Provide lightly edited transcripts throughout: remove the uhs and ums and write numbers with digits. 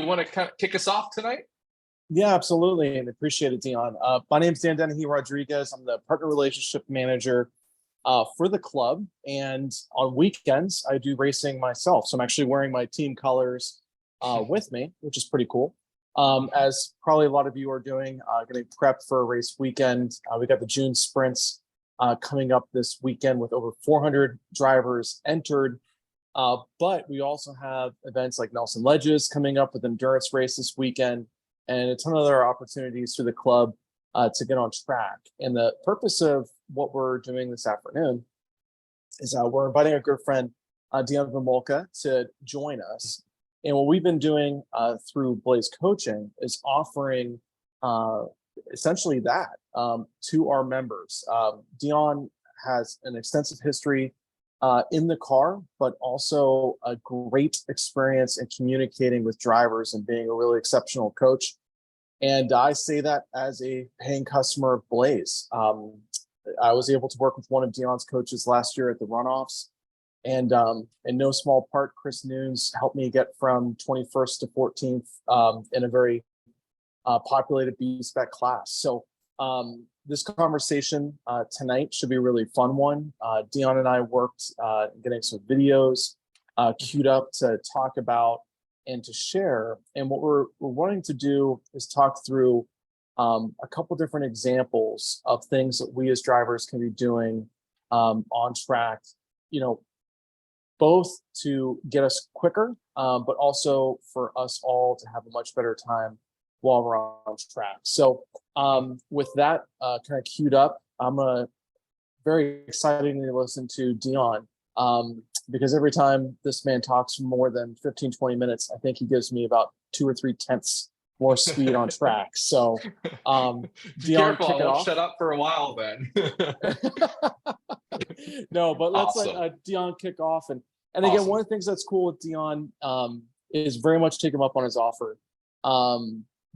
want to kind of kick us off tonight? Yeah, absolutely. And appreciate it, Dion. My name's Dan Dennehy Rodriguez. I'm the partner relationship manager for the club. And on weekends, I do racing myself. So I'm actually wearing my team colors with me, which is pretty cool. As probably a lot of you are doing, getting prepped for a race weekend. We got the June sprints coming up this weekend with over 400 drivers entered. But we also have events like Nelson Ledges coming up with endurance race this weekend, and a ton of other opportunities through the club to get on track. And the purpose of what we're doing this afternoon is we're inviting our good friend Dion Vimolka to join us. And what we've been doing through Blaze Coaching is offering essentially that to our members. Dion has an extensive history in the car, but also a great experience in communicating with drivers and being a really exceptional coach. And I say that as a paying customer of Blaze. I was able to work with one of Dion's coaches last year at the runoffs. And in no small part, Chris Nunes helped me get from 21st to 14th in a very populated B-spec class. So this conversation tonight should be a really fun one. Dion and I worked getting some videos queued up to talk about and to share. And what we're wanting to do is talk through a couple different examples of things that we as drivers can be doing on track, both to get us quicker, but also for us all to have a much better time while we're on track. So with that kind of queued up, I'm very excited to listen to Dion because every time this man talks for more than 15, 20 minutes, I think he gives me about 2 or 3 tenths more speed on track. So Dion, careful, kick it off. Shut up for a while then. No, but let's Awesome. let Dion kick off. And again, Awesome. one of the things that's cool with Dion is very much take him up on his offer.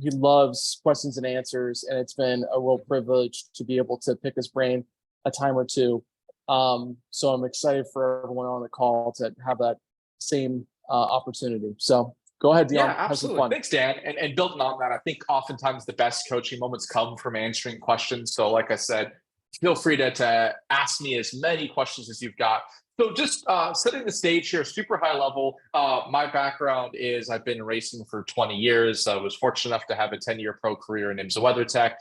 He loves questions and answers, and it's been a real privilege to be able to pick his brain a time or two. So I'm excited for everyone on the call to have that same opportunity. So go ahead, Dion. Yeah, absolutely. Thanks, Dan. And building on that, I think oftentimes the best coaching moments come from answering questions. So like I said, feel free to ask me as many questions as you've got. So just setting the stage here, super high level. My background is I've been racing for 20 years. I was fortunate enough to have a 10-year pro career in IMSA WeatherTech,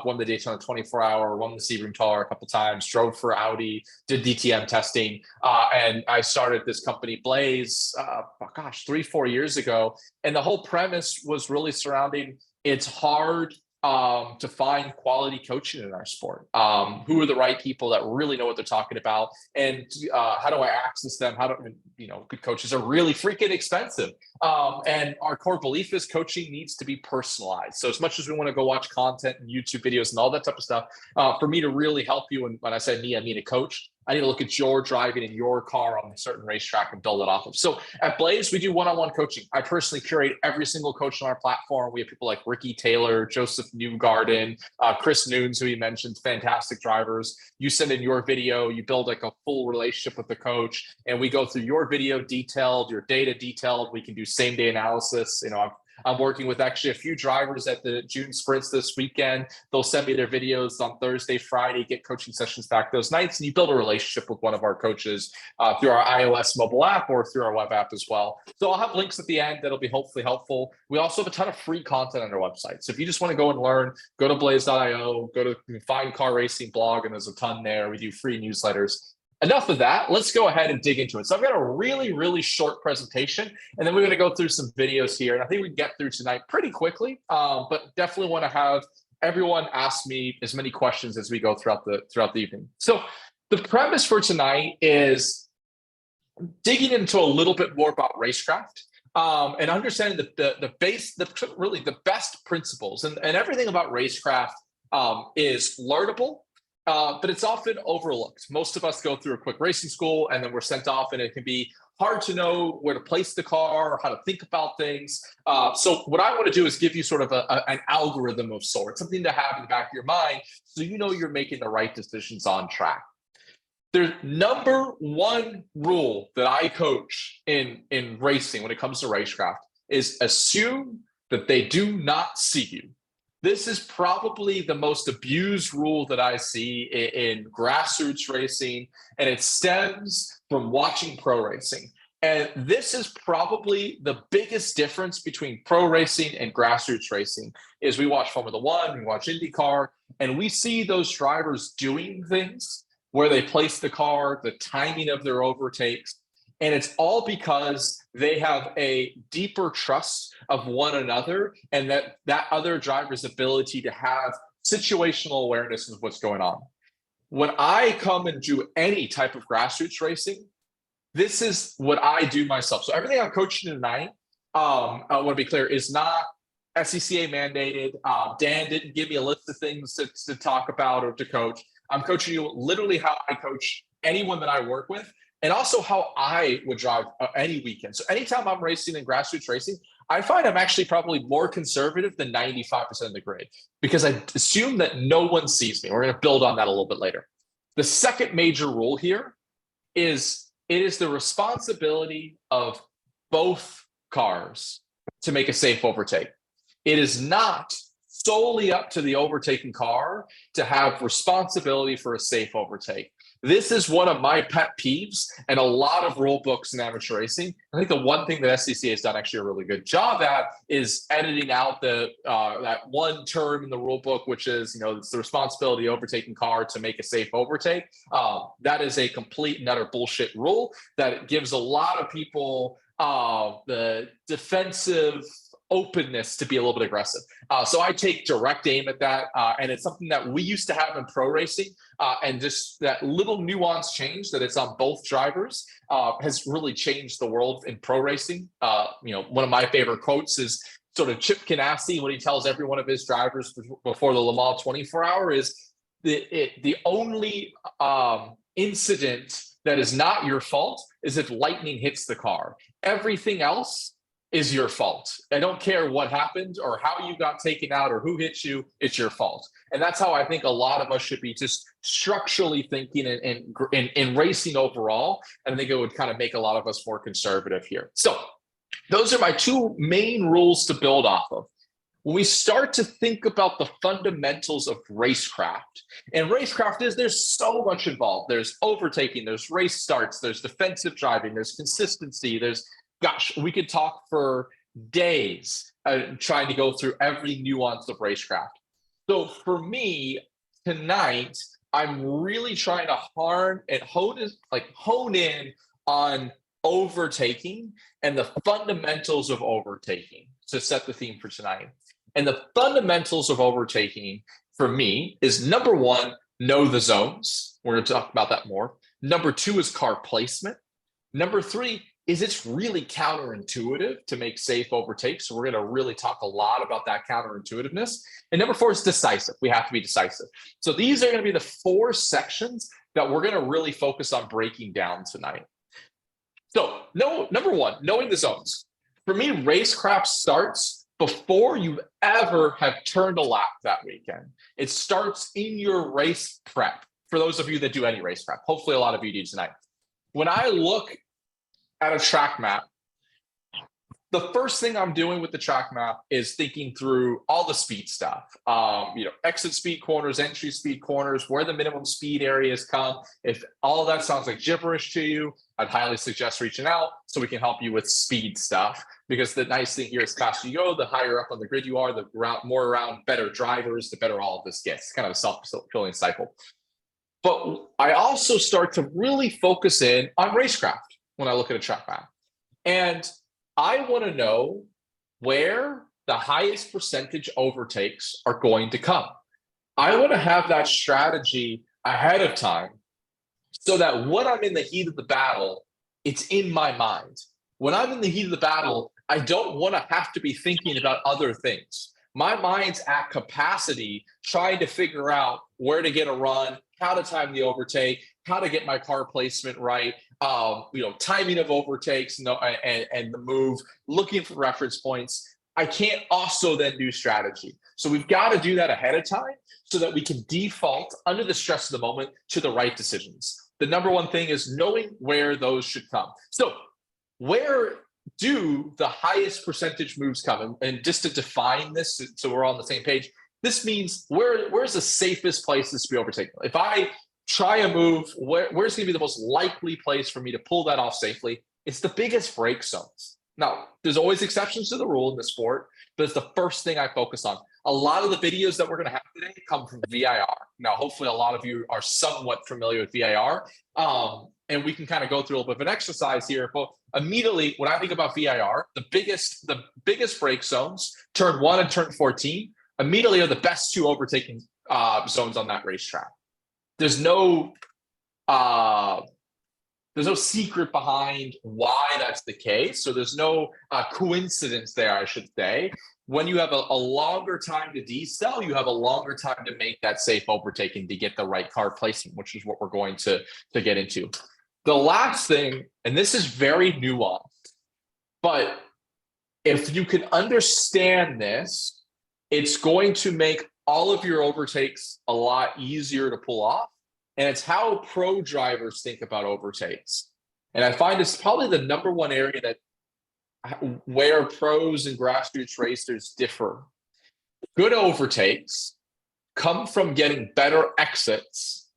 won the Daytona 24-hour, won the Sebring Taller a couple times, drove for Audi, did DTM testing. And I started this company, Blaze, 3-4 years ago. And the whole premise was really surrounding it's hard to find quality coaching in our sport. Who are the right people that really know what they're talking about, and how do I access them? Good coaches are really freaking expensive. And our core belief is coaching needs to be personalized. So as much as we want to go watch content and YouTube videos and all that type of stuff, for me to really help you, and when I say me, I mean a coach, I need to look at your driving in your car on a certain racetrack and build it off of. So at Blaze, we do one-on-one coaching. I personally curate every single coach on our platform. We have people like Ricky Taylor, Joseph Newgarden, Chris Nunes, who you mentioned, fantastic drivers. You send in your video, you build like a full relationship with the coach, and we go through your video detailed, your data detailed. We can do same-day analysis. I'm working with actually a few drivers at the June sprints this weekend. They'll send me their videos on Thursday, Friday, get coaching sessions back those nights. And you build a relationship with one of our coaches through our iOS mobile app or through our web app as well. So I'll have links at the end that'll be hopefully helpful. We also have a ton of free content on our website. So if you just want to go and learn, go to blaze.io, go to Find Car Racing blog, and there's a ton there. We do free newsletters. Enough of that. Let's go ahead and dig into it. So I've got a really, really short presentation, and then we're going to go through some videos here. And I think we can get through tonight pretty quickly, but definitely want to have everyone ask me as many questions as we go throughout the evening. So the premise for tonight is digging into a little bit more about racecraft. And understanding the best principles, and everything about racecraft is learnable. But it's often overlooked. Most of us go through a quick racing school and then we're sent off, and it can be hard to know where to place the car or how to think about things. So what I want to do is give you sort of an algorithm of sorts, something to have in the back of your mind so you know you're making the right decisions on track. The number one rule that I coach in racing when it comes to racecraft is assume that they do not see you. This is probably the most abused rule that I see in grassroots racing, and it stems from watching pro racing. And this is probably the biggest difference between pro racing and grassroots racing is we watch Formula One, we watch IndyCar, and we see those drivers doing things where they place the car, the timing of their overtakes, and it's all because they have a deeper trust of one another and that other driver's ability to have situational awareness of what's going on. When I come and do any type of grassroots racing, this is what I do myself. So everything I'm coaching tonight, I want to be clear, is not SCCA mandated. Dan didn't give me a list of things to talk about or to coach. I'm coaching you literally how I coach anyone that I work with, and also how I would drive any weekend. So anytime I'm racing in grassroots racing, I find I'm actually probably more conservative than 95% of the grid because I assume that no one sees me. We're going to build on that a little bit later. The second major rule here is it is the responsibility of both cars to make a safe overtake. It is not solely up to the overtaking car to have responsibility for a safe overtake. This is one of my pet peeves and a lot of rule books in amateur racing. I think the one thing that SCCA has done actually a really good job at is editing out the that one term in the rule book, which is, it's the responsibility of the overtaking car to make a safe overtake. That is a complete and utter bullshit rule that gives a lot of people the defensive openness to be a little bit aggressive. So I take direct aim at that. And it's something that we used to have in pro racing. And just that little nuance change that it's on both drivers has really changed the world in pro racing. One of my favorite quotes is sort of Chip Ganassi when he tells every one of his drivers before the Le Mans 24-hour is the only incident that is not your fault is if lightning hits the car. Everything else is your fault. I don't care what happened or how you got taken out or who hit you, it's your fault. And that's how I think a lot of us should be just structurally thinking in racing overall. And I think it would kind of make a lot of us more conservative here. So those are my two main rules to build off of. When we start to think about the fundamentals of racecraft, and racecraft there's so much involved. There's overtaking, there's race starts, there's defensive driving, there's consistency, gosh, we could talk for days trying to go through every nuance of racecraft. So for me tonight, I'm really trying to hone in on overtaking and the fundamentals of overtaking to set the theme for tonight. And the fundamentals of overtaking for me is number one, know the zones. We're going to talk about that more. Number two is car placement. Number three is it's really counterintuitive to make safe overtakes. So we're going to really talk a lot about that counterintuitiveness. And number four is decisive. We have to be decisive. So these are going to be the four sections that we're going to really focus on breaking down tonight. So number one, knowing the zones. For me, racecraft starts before you ever have turned a lap that weekend. It starts in your race prep. For those of you that do any race prep, hopefully a lot of you do tonight. When I look at a track map, the first thing I'm doing with the track map is thinking through all the speed stuff. Exit speed corners, entry speed corners, where the minimum speed areas come. If all of that sounds like gibberish to you, I'd highly suggest reaching out so we can help you with speed stuff. Because the nice thing here is the faster you go, the higher up on the grid you are, the more around better drivers, the better all of this gets. It's kind of a self-fulfilling cycle. But I also start to really focus in on racecraft when I look at a track map. And I want to know where the highest percentage overtakes are going to come. I want to have that strategy ahead of time so that when I'm in the heat of the battle, it's in my mind. When I'm in the heat of the battle, I don't want to have to be thinking about other things. My mind's at capacity trying to figure out where to get a run, how to time the overtake, how to get my car placement right, timing of overtakes and the move, looking for reference points. I can't also then do strategy. So we've got to do that ahead of time so that we can default under the stress of the moment to the right decisions. The number one thing is knowing where those should come. So where do the highest percentage moves come? And just to define this, so we're all on the same page, this means where's the safest places to be overtaken? If I try a move, where's going to be the most likely place for me to pull that off safely? It's the biggest break zones. Now, there's always exceptions to the rule in the sport, but it's the first thing I focus on. A lot of the videos that we're going to have today come from VIR. Now, hopefully a lot of you are somewhat familiar with VIR, and we can kind of go through a little bit of an exercise here. But immediately, when I think about VIR, the biggest break zones, turn 1 and turn 14, immediately are the best two overtaking zones on that racetrack. There's no secret behind why that's the case. So there's no coincidence there, I should say. When you have a longer time to decel, you have a longer time to make that safe overtaking to get the right car placement, which is what we're going to get into. The last thing, and this is very nuanced, but if you can understand this, it's going to make all of your overtakes a lot easier to pull off. And it's how pro drivers think about overtakes. And I find it's probably the number one area where pros and grassroots racers differ. Good overtakes come from getting better exits,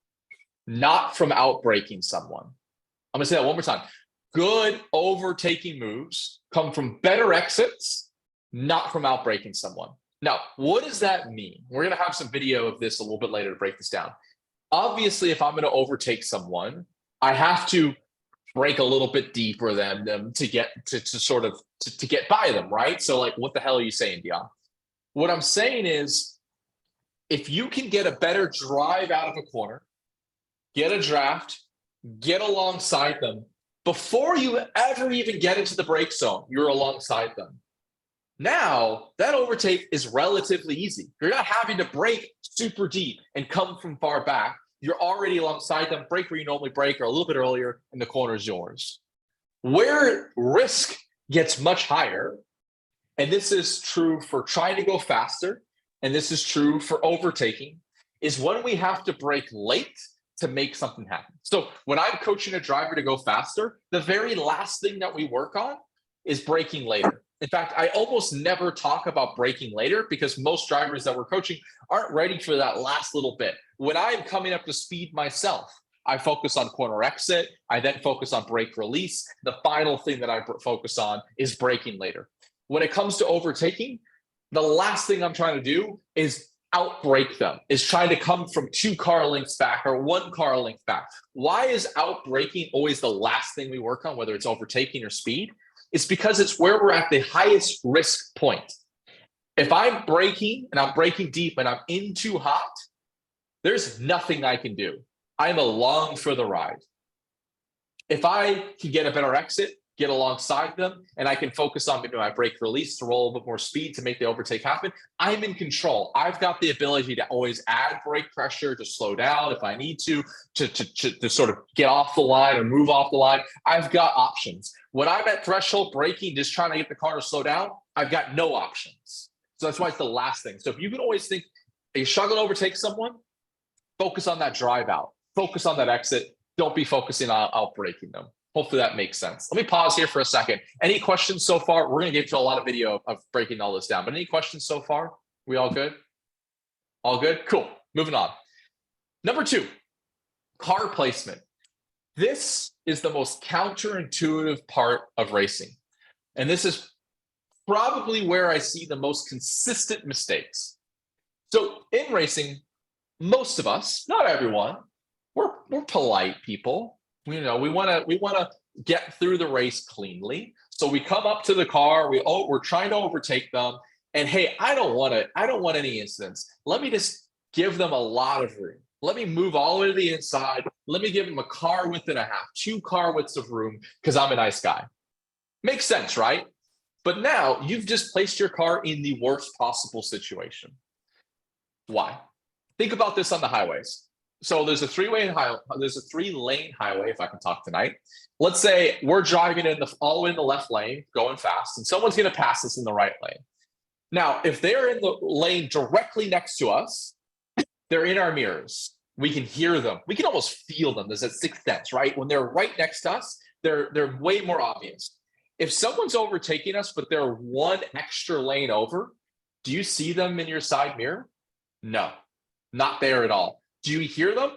not from outbraking someone. I'm going to say that one more time. Good overtaking moves come from better exits, not from outbraking someone. Now, what does that mean? We're going to have some video of this a little bit later to break this down. Obviously, if I'm going to overtake someone, I have to break a little bit deeper than them to get to get by them, right? So like, what the hell are you saying, Dion? What I'm saying is, if you can get a better drive out of a corner, get a draft, get alongside them, before you ever even get into the break zone, you're alongside them. Now, that overtake is relatively easy. You're not having to break super deep and come from far back. You're already alongside them, break where you normally break or a little bit earlier, and the corner is yours. Where risk gets much higher, and this is true for trying to go faster, and this is true for overtaking, is when we have to break late to make something happen. So when I'm coaching a driver to go faster, the very last thing that we work on is braking later. In fact, I almost never talk about braking later because most drivers that we're coaching aren't ready for that last little bit. When I'm coming up to speed myself, I focus on corner exit. I then focus on brake release. The final thing that I focus on is braking later. When it comes to overtaking, the last thing I'm trying to do is outbrake them, is trying to come from 2 car lengths back or 1 car length back. Why is outbraking always the last thing we work on, whether it's overtaking or speed? It's because it's where we're at the highest risk point. If I'm braking and I'm braking deep and I'm in too hot, there's nothing I can do. I'm along for the ride. If I can get a better exit, get alongside them, and I can focus on maybe my brake release to roll a bit more speed to make the overtake happen, I'm in control. I've got the ability to always add brake pressure to slow down if I need to sort of get off the line or move off the line. I've got options. When I'm at threshold braking, just trying to get the car to slow down, I've got no options. So that's why it's the last thing. So if you can always think, you're struggling to overtake someone, focus on that drive out. Focus on that exit. Don't be focusing on outbraking them. Hopefully that makes sense. Let me pause here for a second. Any questions so far? We're going to get to a lot of video of breaking all this down, but any questions so far? We all good? All good? Cool. Moving on. Number 2, car placement. This is the most counterintuitive part of racing. And this is probably where I see the most consistent mistakes. So in racing, most of us, not everyone, we're polite people. We want to get through the race cleanly. So we come up to the car, we're trying to overtake them, and hey, I don't want any incidents. Let me just give them a lot of room. Let me move all the way to the inside. Let me give them a car width and a half, 2 car widths of room because I'm a nice guy. Makes sense, right? But now you've just placed your car in the worst possible situation. Why? Think about this on the highways. So there's a 3-lane highway, if I can talk tonight. Let's say we're driving all the way in the left lane, going fast, and someone's going to pass us in the right lane. Now, if they're in the lane directly next to us, they're in our mirrors. We can hear them. We can almost feel them. There's that 6th sense, right? When they're right next to us, they're way more obvious. If someone's overtaking us, but they're one extra lane over, do you see them in your side mirror? No, not there at all. Do you hear them?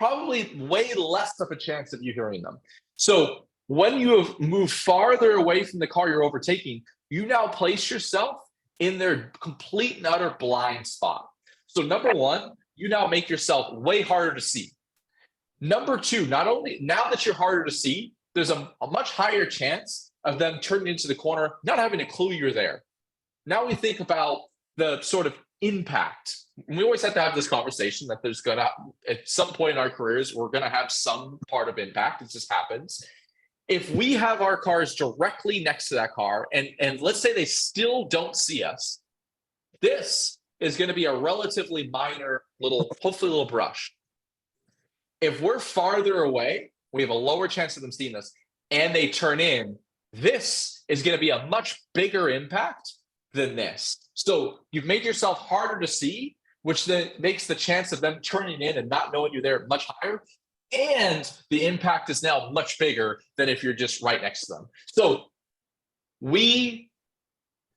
Probably way less of a chance of you hearing them. So when you have moved farther away from the car you're overtaking, you now place yourself in their complete and utter blind spot. So number one, you now make yourself way harder to see. Number two, not only now that you're harder to see, there's a much higher chance of them turning into the corner, not having a clue you're there. Now we think about the sort of impact. We always have to have this conversation that there's gonna, at some point in our careers, we're gonna have some part of impact. It just happens. If we have our cars directly next to that car, and let's say they still don't see us, this is gonna be a relatively minor little, hopefully a little brush. If we're farther away, we have a lower chance of them seeing us, and they turn in, this is gonna be a much bigger impact than this. So you've made yourself harder to see, which then makes the chance of them turning in and not knowing you're there much higher. And the impact is now much bigger than if you're just right next to them. So we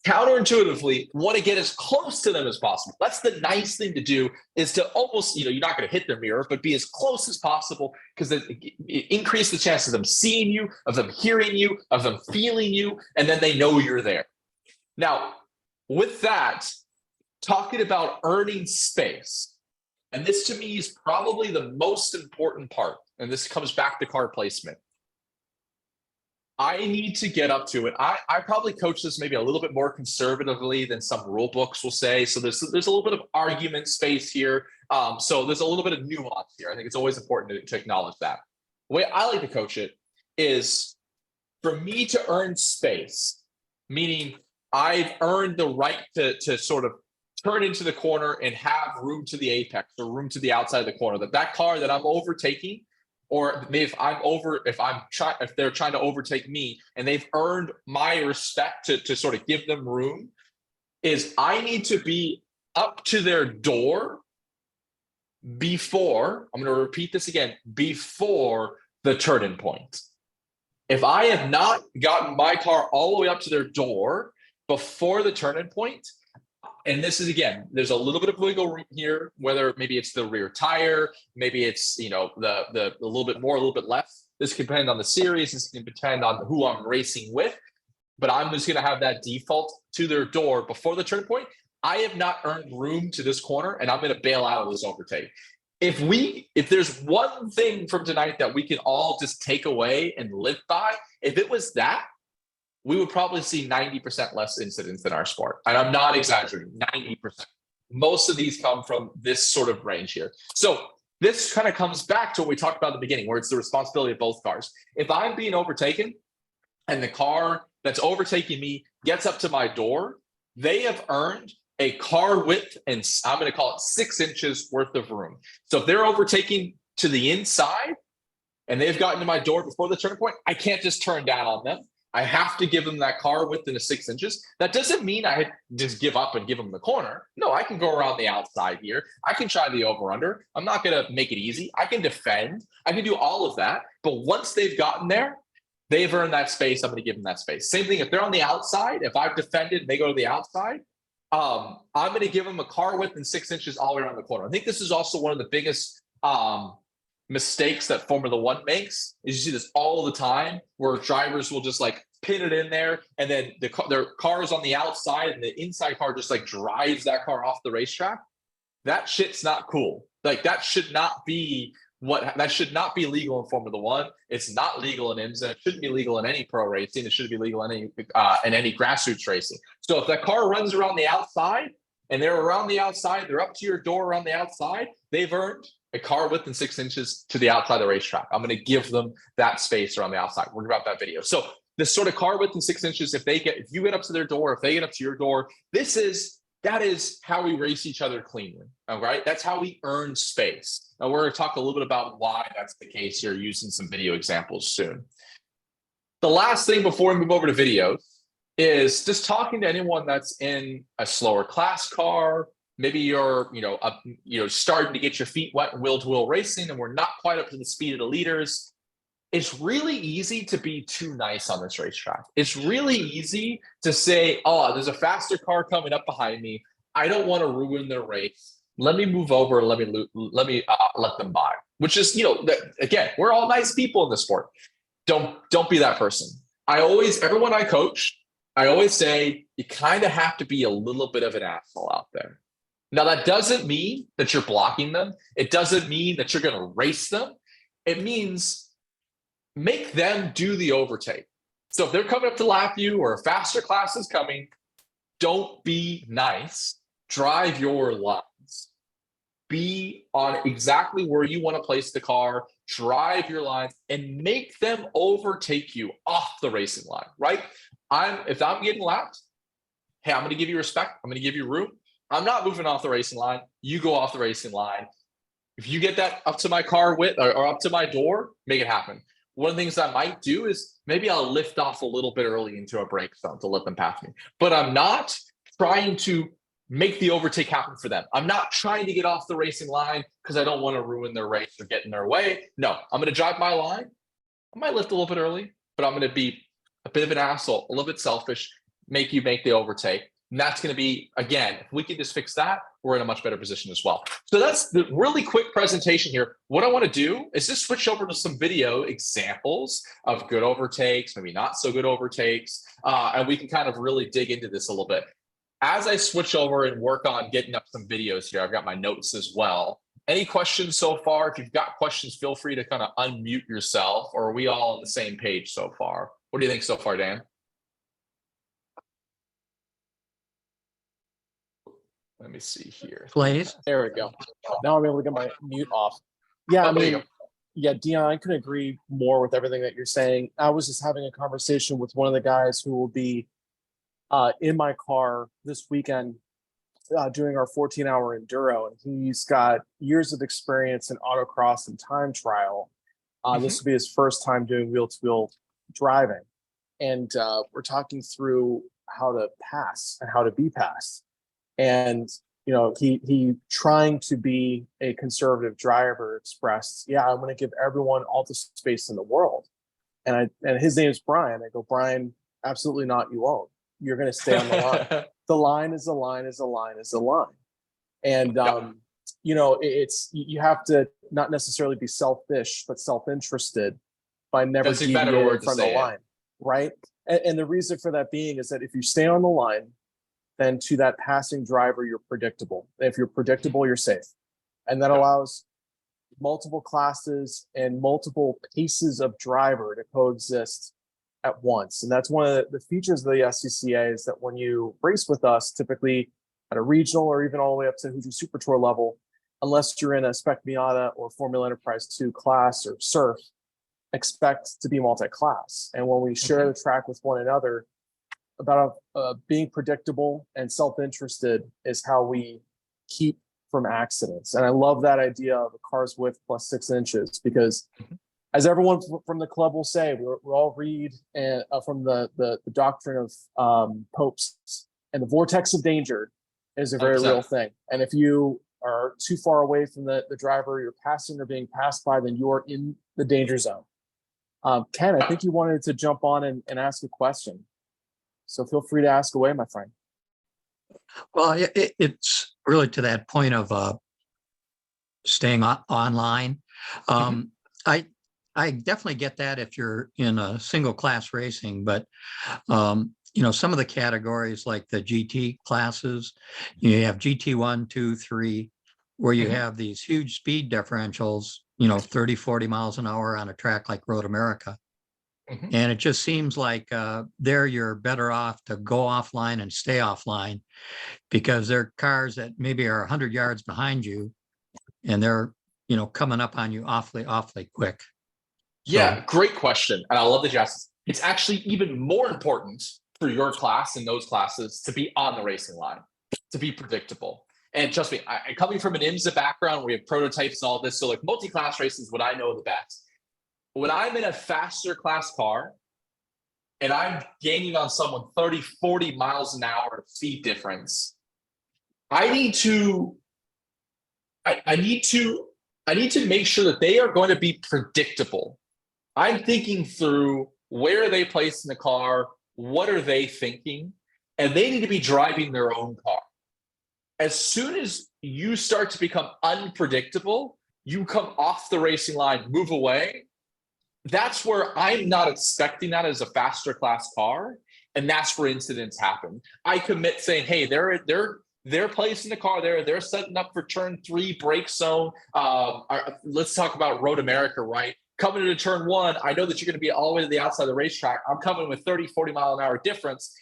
counterintuitively want to get as close to them as possible. That's the nice thing to do, is to almost, you're not going to hit their mirror, but be as close as possible, because it increases the chance of them seeing you, of them hearing you, of them feeling you, and then they know you're there. Now, with that, talking about earning space, and this to me is probably the most important part, and this comes back to car placement. I need to get up to it. I probably coach this maybe a little bit more conservatively than some rule books will say. So there's a little bit of argument space here. So there's a little bit of nuance here. I think it's always important to acknowledge that. The way I like to coach it is for me to earn space, meaning I've earned the right to sort of turn into the corner and have room to the apex or room to the outside of the corner. That car that I'm overtaking, or maybe if they're trying to overtake me and they've earned my respect to sort of give them room, is I need to be up to their door before, I'm going to repeat this again, before the turn-in point. If I have not gotten my car all the way up to their door before the turn-in point, and this is, again, there's a little bit of wiggle room here, whether maybe it's the rear tire, maybe it's, the a little bit more, a little bit less. This can depend on the series. This can depend on who I'm racing with, but I'm just going to have that default to their door before the turn point. I have not earned room to this corner, and I'm going to bail out of this overtake. If there's one thing from tonight that we can all just take away and live by, if it was that, we would probably see 90% less incidents in our sport. And I'm not exaggerating, 90%. Most of these come from this sort of range here. So this kind of comes back to what we talked about at the beginning, where it's the responsibility of both cars. If I'm being overtaken and the car that's overtaking me gets up to my door, they have earned a car width, and I'm going to call it 6 inches worth of room. So if they're overtaking to the inside and they've gotten to my door before the turn point, I can't just turn down on them. I have to give them that car width in 6 inches. That doesn't mean I just give up and give them the corner. No, I can go around the outside here. I can try the over-under. I'm not going to make it easy. I can defend. I can do all of that. But once they've gotten there, they've earned that space. I'm going to give them that space. Same thing if they're on the outside. If I've defended and they go to the outside, I'm going to give them a car width in 6 inches all the way around the corner. I think this is also one of the biggest mistakes that Formula One makes, is you see this all the time, where drivers will just like pin it in there, and then their car is on the outside and the inside car just like drives that car off the racetrack. That shit's not cool. Like that should not be legal in Formula One. It's not legal in IMSA. It shouldn't be legal in any pro racing. It shouldn't be legal in any grassroots racing. So if that car runs around the outside and they're around the outside, they're up to your door around the outside, they've earned a car width in 6 inches to the outside of the racetrack. I'm going to give them that space around the outside. We're about that video. So this sort of car width in 6 inches, if you get up to their door, if they get up to your door, that is how we race each other cleanly. All right. That's how we earn space. Now we're going to talk a little bit about why that's the case here, using some video examples soon. The last thing before we move over to videos is just talking to anyone that's in a slower class car. Maybe you're, starting to get your feet wet in wheel-to-wheel racing, and we're not quite up to the speed of the leaders. it's really easy to be too nice on this racetrack. It's really easy to say, oh, there's a faster car coming up behind me. I don't want to ruin their race. Let me move over. Let me let them by. Which is, again, we're all nice people in this sport. Don't be that person. Everyone I coach, I always say you kind of have to be a little bit of an asshole out there. Now, that doesn't mean that you're blocking them. It doesn't mean that you're going to race them. It means make them do the overtake. So if they're coming up to lap you or a faster class is coming, don't be nice. Drive your lines. Be on exactly where you want to place the car, drive your lines, and make them overtake you off the racing line, right? If I'm getting lapped, hey, I'm going to give you respect. I'm going to give you room. I'm not moving off the racing line. You go off the racing line. If you get that up to my car width or up to my door, make it happen. One of the things I might do is maybe I'll lift off a little bit early into a brake zone to let them pass me. But I'm not trying to make the overtake happen for them. I'm not trying to get off the racing line because I don't want to ruin their race or get in their way. No, I'm going to drive my line. I might lift a little bit early, but I'm going to be a bit of an asshole, a little bit selfish, make you make the overtake. And that's going to be, again, if we can just fix that, we're in a much better position as well. So that's the really quick presentation here. What I want to do is just switch over to some video examples of good overtakes, maybe not so good overtakes, and we can kind of really dig into this a little bit. As I switch over and work on getting up some videos here, I've got my notes as well. Any questions so far? If you've got questions, feel free to kind of unmute yourself, or are we all on the same page so far? What do you think so far, Dan? Let me see here. Please. There we go. Now I'm able to get my mute off. Yeah, I mean, yeah, Dion, I couldn't agree more with everything that you're saying. I was just having a conversation with one of the guys who will be in my car this weekend doing our 14-hour enduro, and he's got years of experience in autocross and time trial. This will be his first time doing wheel-to-wheel driving, and we're talking through how to pass and how to be passed. And he trying to be a conservative driver expressed, yeah, I'm going to give everyone all the space in the world. And his name is Brian. I go, Brian, absolutely not. You won't. You're going to stay on the line. The line is a line is a line is a line. And it's you have to not necessarily be selfish, but self-interested by never deviating from the line, right? And the reason for that being is that if you stay on the line, then to that passing driver, you're predictable. If you're predictable, you're safe. And that allows multiple classes and multiple paces of driver to coexist at once. And that's one of the features of the SCCA is that when you race with us, typically at a regional or even all the way up to Hoosier Super Tour level, unless you're in a Spec Miata or Formula Enterprise 2 class or surf, expect to be multi-class. And when we share the track with one another, about being predictable and self-interested is how we keep from accidents. And I love that idea of a car's width plus 6 inches, because as everyone from the club will say, we all read from the doctrine of popes, and the vortex of danger is a very 100%. Real thing. And if you are too far away from the driver you're passing or being passed by, then you're in the danger zone. Ken, I think you wanted to jump on and ask a question. So feel free to ask away, my friend. Well, it's really to that point of staying online. I definitely get that if you're in a single class racing, but some of the categories like the GT classes, you have GT 1, 2, 3, where you have these huge speed differentials, 30, 40 miles an hour on a track like Road America. And it just seems like there you're better off to go offline and stay offline, because there are cars that maybe are 100 yards behind you and they're, coming up on you awfully quick. Yeah, great question. And I love that you asked. It's actually even more important for your class and those classes to be on the racing line, to be predictable. And trust me, coming from an IMSA background, we have prototypes and all this. So like multi-class racing is what I know the best. When I'm in a faster class car and I'm gaining on someone 30, 40 miles an hour speed difference, I need to make sure that they are going to be predictable. I'm thinking through where are they placed in the car, what are they thinking, and they need to be driving their own car. As soon as you start to become unpredictable, you come off the racing line, move away. That's where I'm not expecting that as a faster class car, and that's where incidents happen. I commit saying, "Hey, they're placing the car there. They're setting up for turn 3 brake zone. Let's talk about Road America, right? Coming into turn 1, I know that you're going to be all the way to the outside of the racetrack. I'm coming with 30, 40 mile an hour difference.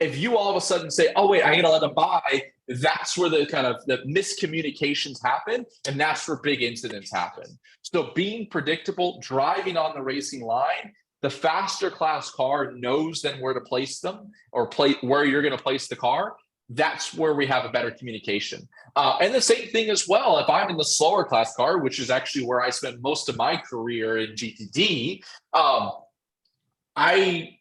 If you all of a sudden say, oh, wait, I'm going to let them by, that's where the kind of the miscommunications happen. And that's where big incidents happen. So being predictable, driving on the racing line, the faster class car knows then where to place them or where you're going to place the car. That's where we have a better communication. And the same thing as well, if I'm in the slower class car, which is actually where I spent most of my career in GTD, I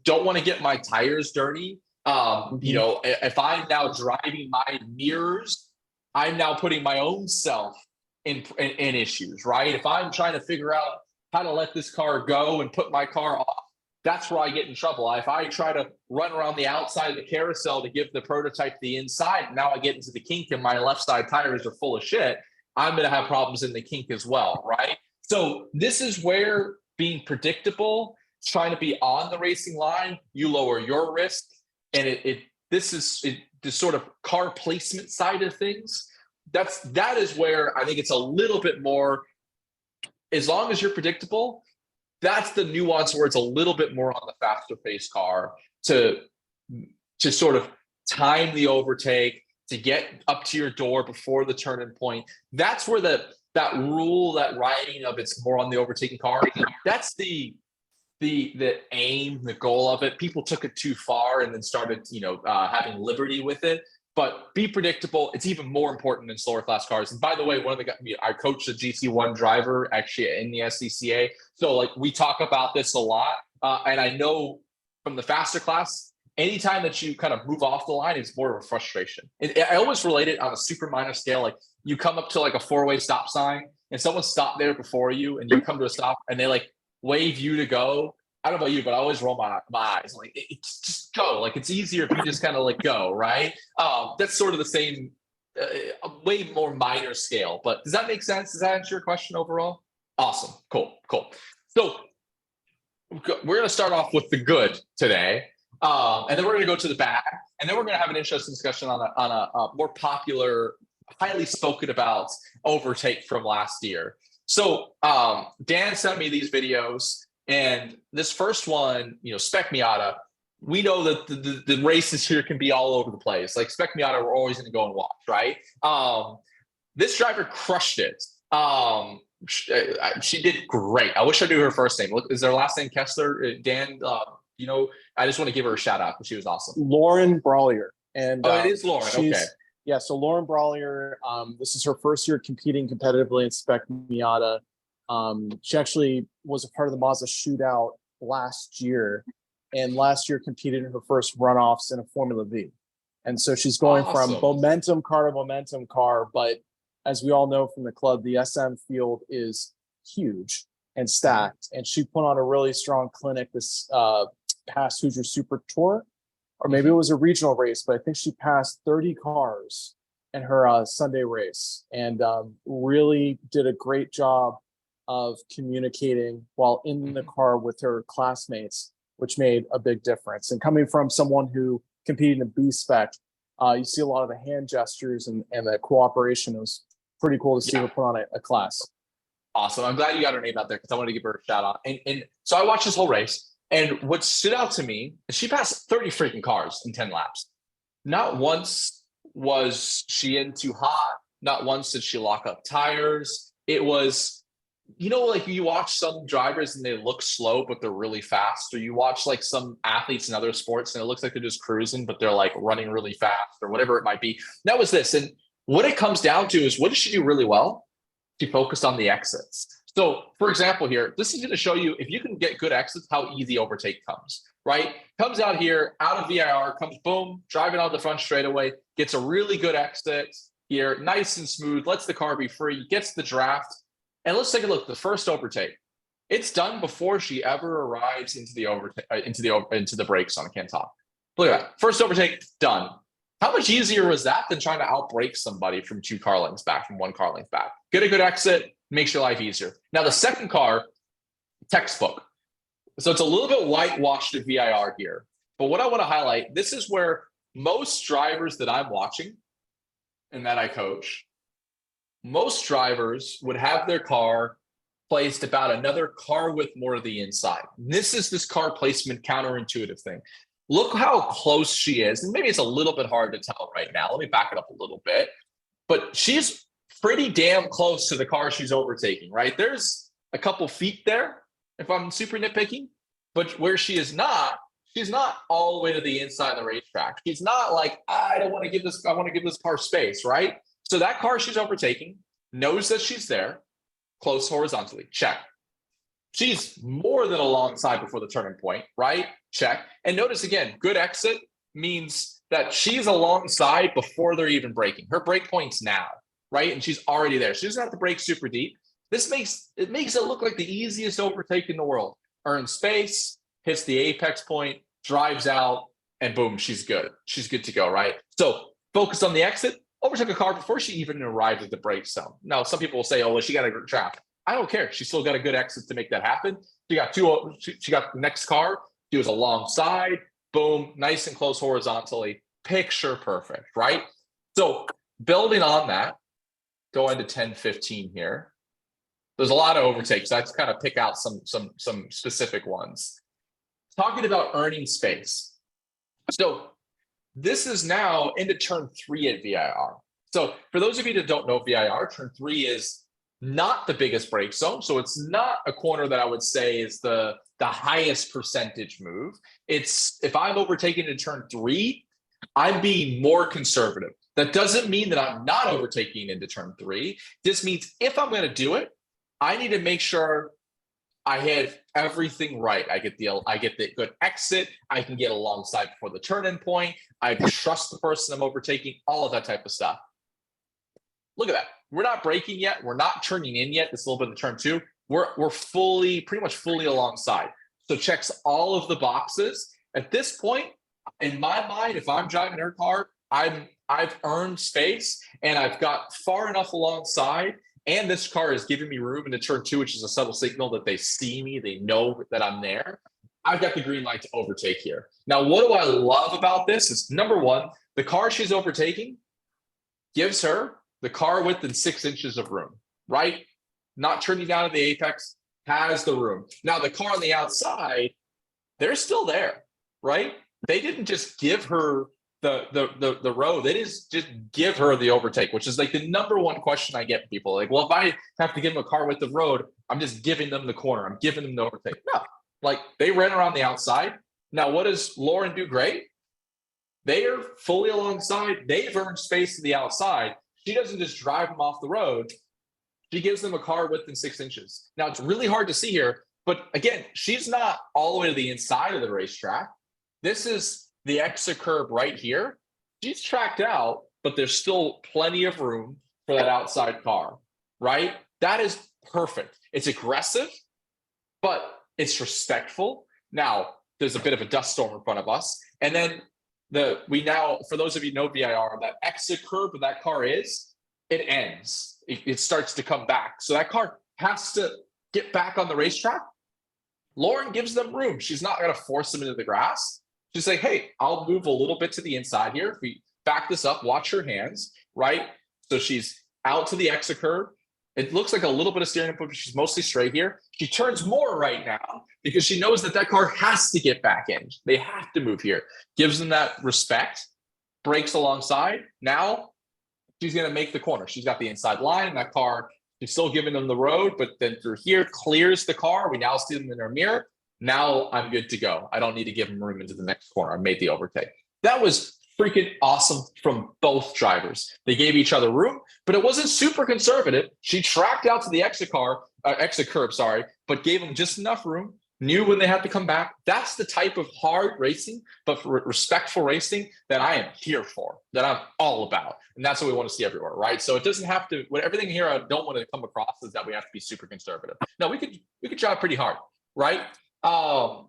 don't want to get my tires dirty. You know, if I'm now driving my mirrors, I'm now putting my own self in issues, right? If I'm trying to figure out how to let this car go and put my car off, that's where I get in trouble. If I try to run around the outside of the carousel to give the prototype the inside, and now I get into the kink and my left side tires are full of shit, I'm going to have problems in the kink as well, right? So this is where being predictable, trying to be on the racing line, you lower your risk. And this is the sort of car placement side of things. That is where I think it's a little bit more, as long as you're predictable, that's the nuance where it's a little bit more on the faster pace car to sort of time the overtake, to get up to your door before the turn-in point. That's where that rule, that writing of it's more on the overtaking car, that's the aim, the goal of it. People took it too far and then started, having liberty with it. But be predictable. It's even more important in slower class cars. And by the way, I coached a GT1 driver actually in the SCCA. So like we talk about this a lot. And I know from the faster class, anytime that you kind of move off the line, it's more of a frustration. I always relate it on a super minor scale. Like you come up to like a 4-way stop sign and someone stopped there before you and you come to a stop and they like wave you to go. I don't know about you, but I always roll my eyes. Like, it's just go. Like, it's easier if you just kind of like go, right? That's sort of the same, way more minor scale. But does that make sense? Does that answer your question overall? Awesome. Cool. So we're going to start off with the good today. And then we're going to go to the bad. And then we're going to have an interesting discussion on a more popular, highly spoken about overtake from last year. So Dan sent me these videos, and this first one, Spec Miata, we know that the races here can be all over the place. Like Spec Miata, we're always going to go and watch, right? This driver crushed it. She did great. I wish I knew her first name. Look, is her last name Kessler? Dan, I just want to give her a shout out because she was awesome. Lauren Brawlier. And it is Lauren. Okay. Yeah, so Lauren Brawlier, this is her first year competing competitively in Spec Miata. She actually was a part of the Mazda shootout last year, and last year competed in her first runoffs in a Formula V. And so she's going from momentum car to momentum car, but as we all know from the club, the SM field is huge and stacked. And she put on a really strong clinic this past Hoosier Super Tour, or maybe it was a regional race, but I think she passed 30 cars in her Sunday race and really did a great job of communicating while in the car with her classmates, which made a big difference. And coming from someone who competed in B-Spec, you see a lot of the hand gestures and the cooperation. It was pretty cool to see her put on a class. Awesome. I'm glad you got her name out there because I wanted to give her a shout out. And so I watched this whole race. And what stood out to me is she passed 30 freaking cars in 10 laps. Not once was she in too hot. Not once did she lock up tires. It was, like you watch some drivers and they look slow, but they're really fast. Or you watch like some athletes in other sports and it looks like they're just cruising, but they're like running really fast or whatever it might be. That was this. And what it comes down to is what did she do really well? She focused on the exits. So, for example, here, this is going to show you if you can get good exits, how easy overtake comes, right? Comes out here, out of VIR, comes boom, driving out the front straightaway, gets a really good exit here, nice and smooth, lets the car be free, gets the draft. And let's take a look, the first overtake. It's done before she ever arrives into the brake zone. I can't talk. Look at that. First overtake, done. How much easier was that than trying to outbrake somebody from 2 car lengths back, from 1 car length back? Get a good exit, makes your life easier. Now, the second car, textbook. So it's a little bit whitewashed at VIR here. But what I want to highlight, this is where most drivers that I'm watching and that I coach, most drivers would have their car placed about another car width more to the inside. This is this car placement counterintuitive thing. Look how close she is. And maybe it's a little bit hard to tell right now. Let me back it up a little bit. But she's pretty damn close to the car she's overtaking, right? There's a couple feet there, if I'm super nitpicking. But where she is not, she's not all the way to the inside of the racetrack. She's not like, I want to give this car space, right? So that car she's overtaking knows that she's there, close horizontally, check. She's more than alongside before the turning point, right? Check. And notice again, good exit means that she's alongside before they're even braking. Her brake point's now, right? And she's already there. She doesn't have to brake super deep. This makes it look like the easiest overtake in the world. Earns space, hits the apex point, drives out, and boom, she's good. She's good to go, right? So focus on the exit. Overtook a car before she even arrived at the brake zone. Now, some people will say, oh, well, she got a trap. I don't care. She still got a good exit to make that happen. She got the next car. She was alongside. Boom, nice and close horizontally. Picture perfect, right? So building on that, go into 10-15 here. There's a lot of overtakes. I just kind of pick out some specific ones. Talking about earning space. So this is now into turn 3 at VIR. So for those of you that don't know VIR, turn 3 is not the biggest brake zone. So it's not a corner that I would say is the highest percentage move. It's, if I'm overtaking in turn 3, I'm being more conservative. That doesn't mean that I'm not overtaking into turn 3. This means if I'm going to do it, I need to make sure I hit everything right. I get the good exit. I can get alongside before the turn-in point. I trust the person I'm overtaking, all of that type of stuff. Look at that. We're not braking yet. We're not turning in yet. It's a little bit of turn 2. We're pretty much fully alongside. So checks all of the boxes. At this point, in my mind, if I'm driving her car, I've earned space and I've got far enough alongside. And this car is giving me room into turn 2, which is a subtle signal that they see me. They know that I'm there. I've got the green light to overtake here. Now, what do I love about this? Is number one, the car she's overtaking gives her the car width and 6 inches of room, right? Not turning down at the apex, has the room. Now, the car on the outside, they're still there, right? They didn't just give her the road. They just give her the overtake, which is like the number one question I get from people. Like, well, if I have to give them a car width of road, I'm just giving them the corner. I'm giving them the overtake. No, like they ran around the outside. Now, what does Lauren do great? They are fully alongside. They've earned space to the outside. She doesn't just drive them off the road. She gives them a car width in 6 inches. Now, it's really hard to see here, but again, she's not all the way to the inside of the racetrack. This is the exit curb right here. She's tracked out, but there's still plenty of room for that outside car, right? That is perfect. It's aggressive, but it's respectful. Now, there's a bit of a dust storm in front of us. And then we now, for those of you who know VIR, that exit curb where that car is, it ends. It starts to come back. So that car has to get back on the racetrack. Lauren gives them room. She's not going to force them into the grass. She's like, hey, I'll move a little bit to the inside here. If we back this up, watch her hands, right? So she's out to the exit curb. It looks like a little bit of steering input, but she's mostly straight here. She turns more right now because she knows that that car has to get back in. They have to move here. Gives them that respect, brakes alongside. Now she's going to make the corner. She's got the inside line. That car, she's still giving them the road, but then through here, clears the car. We now see them in her mirror. Now I'm good to go. I don't need to give them room into the next corner. I made the overtake. That was freaking awesome from both drivers. They gave each other room, but it wasn't super conservative. She tracked out to the exit curb, but gave them just enough room knew when they had to come back. That's the type of hard racing, but respectful racing that I am here for, that I'm all about. And that's what we want to see everywhere, right? So it doesn't have to, everything here I don't want to come across is that we have to be super conservative. No, we could drive pretty hard, right?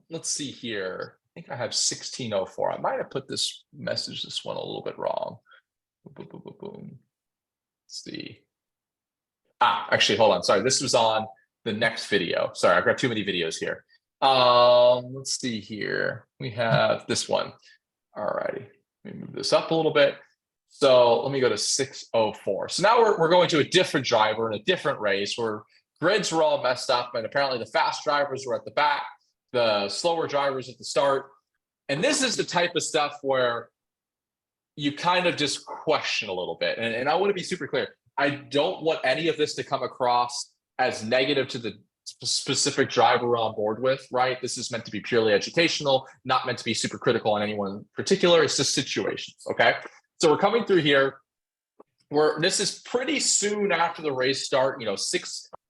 Let's see here. I think I have 1604. I might have put this one a little bit wrong. Boom, boom, boom, boom. Let's see. Actually, hold on. Sorry, this was on the next video. Sorry, I've got too many videos here. Let's see here. We have this one. All righty. Let me move this up a little bit. So let me go to 604. So now we're going to a different driver in a different race where grids were all messed up, and apparently the fast drivers were at the back, the slower drivers at the start. And this is the type of stuff where you kind of just question a little bit. And I want to be super clear. I don't want any of this to come across as negative to the specific driver we're on board with, right? This is meant to be purely educational, not meant to be super critical on anyone in particular. It's just situations, okay? So we're coming through here. This is pretty soon after the race start,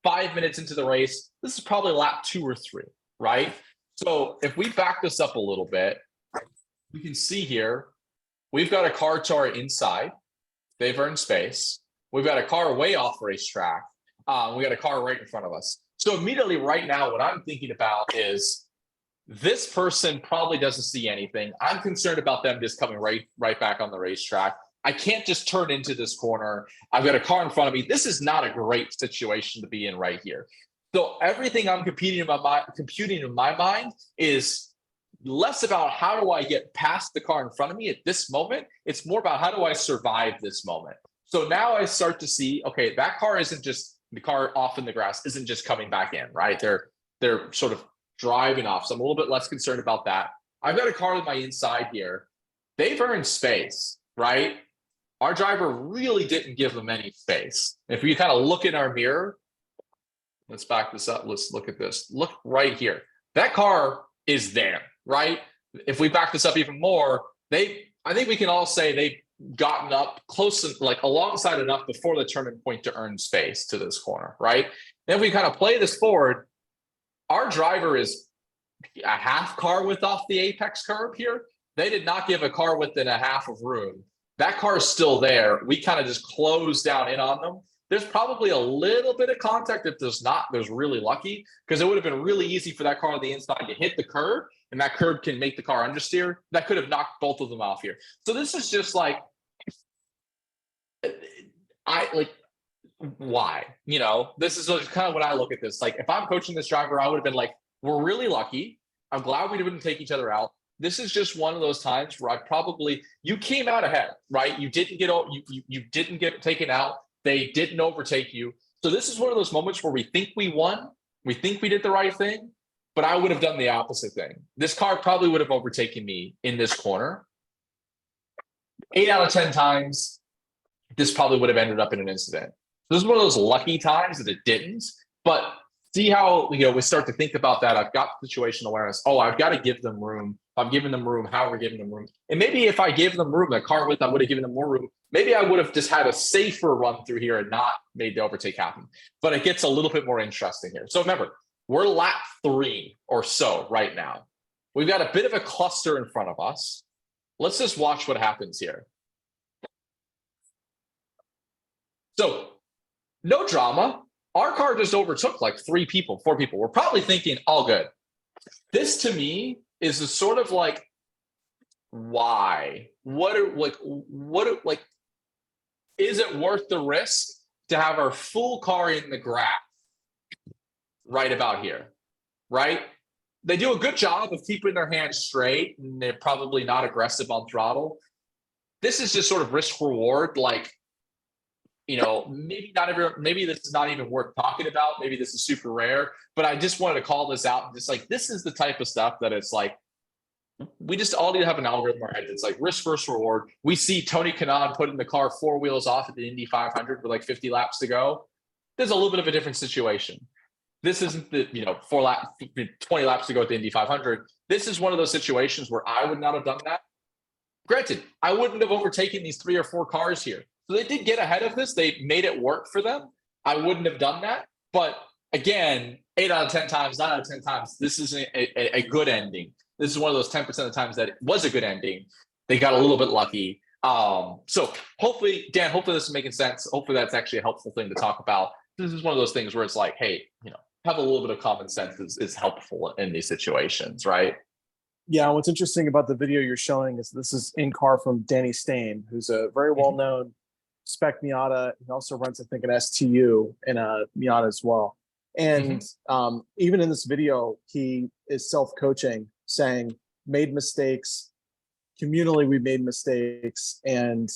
5 minutes into the race. This is probably lap 2 or 3, right? So if we back this up a little bit, we can see here, we've got a car to our inside. They've earned space. We've got a car way off racetrack. We got a car right in front of us. So immediately right now, what I'm thinking about is this person probably doesn't see anything. I'm concerned about them just coming right back on the racetrack. I can't just turn into this corner. I've got a car in front of me. This is not a great situation to be in right here. So everything I'm computing in my mind is less about how do I get past the car in front of me at this moment. It's more about how do I survive this moment. So now I start to see, okay, that car isn't just, the car off in the grass isn't just coming back in, right? They're sort of driving off. So I'm a little bit less concerned about that. I've got a car on my inside here. They've earned space, right? Our driver really didn't give them any space. If we kind of look in our mirror, let's back this up. Let's look at this. Look right here. That car is there, right? If we back this up even more, I think we can all say they've gotten up close and like alongside enough before the turning point to earn space to this corner, right? Then if we kind of play this forward, our driver is a half car width off the apex curb here. They did not give a car width and a half of room. That car is still there. We kind of just close down in on them. There's probably a little bit of contact. If there's not, there's really lucky, because it would have been really easy for that car on the inside to hit the curb, and that curb can make the car understeer. That could have knocked both of them off here. So this is just like, why? This is kind of when I look at this. Like, if I'm coaching this driver, I would have been like, we're really lucky. I'm glad we didn't take each other out. This is just one of those times where you came out ahead, right? You didn't get taken out. They didn't overtake you. So this is one of those moments where we think we won. We think we did the right thing, but I would have done the opposite thing. This car probably would have overtaken me in this corner. 8 out of 10 times, this probably would have ended up in an incident. This is one of those lucky times that it didn't, but see how, we start to think about that. I've got situational awareness. Oh, I've got to give them room. I'm giving them room. How are we giving them room? And maybe if I gave them room, the car width, I would have given them more room. Maybe I would have just had a safer run through here and not made the overtake happen. But it gets a little bit more interesting here. So remember, we're lap 3 or so right now. We've got a bit of a cluster in front of us. Let's just watch what happens here. So no drama. Our car just overtook like 4 people. We're probably thinking, all good. This to me is a sort of like, why? Is it worth the risk to have our full car in the grass right about here, right? They do a good job of keeping their hands straight, and they're probably not aggressive on throttle. This is just sort of risk reward, like, maybe this is not even worth talking about. Maybe this is super rare, but I just wanted to call this out. And just like, this is the type of stuff that it's like, we just all need to have an algorithm in our head. It's like risk versus reward. We see Tony Kanaan putting the car 4 wheels off at the Indy 500 with like 50 laps to go. There's a little bit of a different situation. This isn't the, 20 laps to go at the Indy 500. This is one of those situations where I would not have done that. Granted, I wouldn't have overtaken these 3 or 4 cars here. So they did get ahead of this. They made it work for them. I wouldn't have done that. But again, 8 out of 10 times, 9 out of 10 times, this is a good ending. This is one of those 10% of times that it was a good ending. They got a little bit lucky. So hopefully, Dan, hopefully this is making sense. Hopefully that's actually a helpful thing to talk about. This is one of those things where it's like, hey, have a little bit of common sense is helpful in these situations, right? Yeah, what's interesting about the video you're showing is this is in car from Danny Stain, who's a very well-known spec Miata. He also runs, I think, an STU in a Miata as well. And even in this video, he is self-coaching, saying, made mistakes, communally we made mistakes. And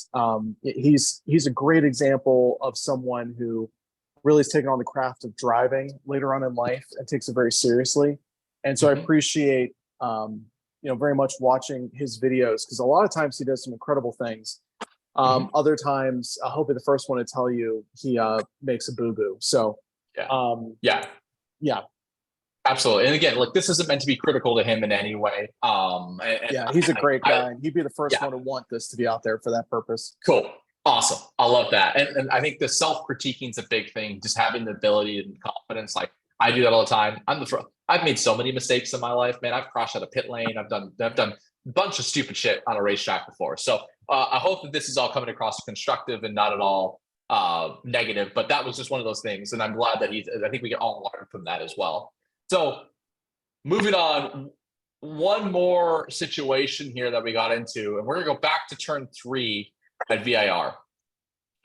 he's a great example of someone who really has taken on the craft of driving later on in life and takes it very seriously. And so I appreciate very much watching his videos, because a lot of times he does some incredible things. Other times, I'll be the first one to tell you he makes a boo-boo. So yeah, absolutely. And again, look, this isn't meant to be critical to him in any way. He's a great guy, and he'd be the first one to want this to be out there for that purpose. Cool. Awesome. I love that. And I think the self-critiquing is a big thing, just having the ability and confidence. Like, I do that all the time. I've made so many mistakes in my life, man. I've crashed out of pit lane. I've done a bunch of stupid shit on a racetrack before. So I hope that this is all coming across constructive and not at all negative, but that was just one of those things. And I'm glad that I think we can all learn from that as well. So moving on, one more situation here that we got into, and we're gonna go back to turn 3 at VIR.